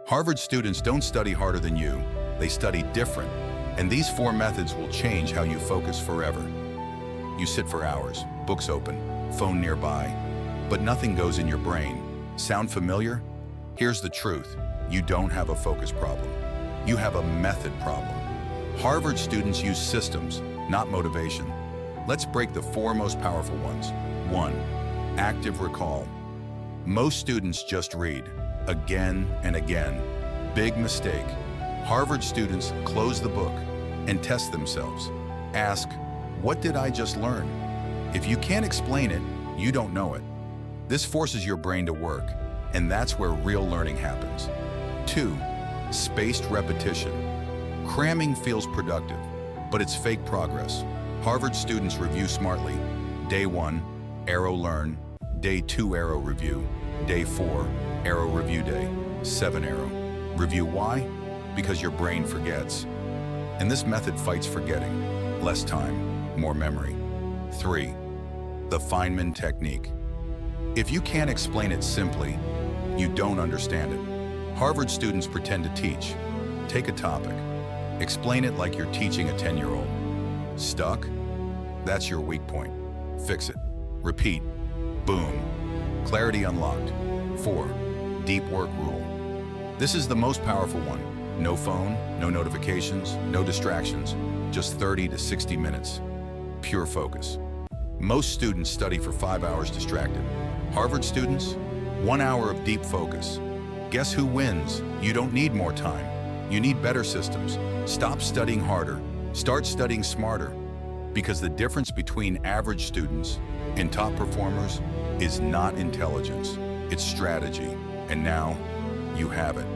Harvard students don't study harder than you, they study different, and these 4 methods will change how you focus forever. You sit for hours, books open, phone nearby, but nothing goes in your brain. Sound familiar? Here's the truth. You don't have a focus problem. You have a method problem. Harvard students use systems, not motivation. Let's break the 4 most powerful ones. 1. Active recall. Most students just read, again and again. Big mistake. Harvard students close the book and test themselves. Ask, what did I just learn? If you can't explain it, you don't know it. This forces your brain to work, and that's where real learning happens. 2. Spaced repetition. Cramming feels productive, but it's fake progress. Harvard students review smartly. Day 1, arrow learn. Day 2, arrow review. Day 4, arrow review day. 7 arrow. Review why? Because your brain forgets. And this method fights forgetting. Less time, more memory. 3. The Feynman Technique. If you can't explain it simply, you don't understand it. Harvard students pretend to teach. Take a topic. Explain it like you're teaching a 10-year-old. Stuck? That's your weak point. Fix it. Repeat. Boom. Clarity unlocked. 4. Deep work rule. This is the most powerful one. No phone, no notifications, no distractions. Just 30 to 60 minutes. Pure focus. Most students study for 5 hours distracted. Harvard students, 1 hour of deep focus. Guess who wins? You don't need more time. You need better systems. Stop studying harder. Start studying smarter. Because the difference between average students and top performers is not intelligence, it's strategy. And now, you have it.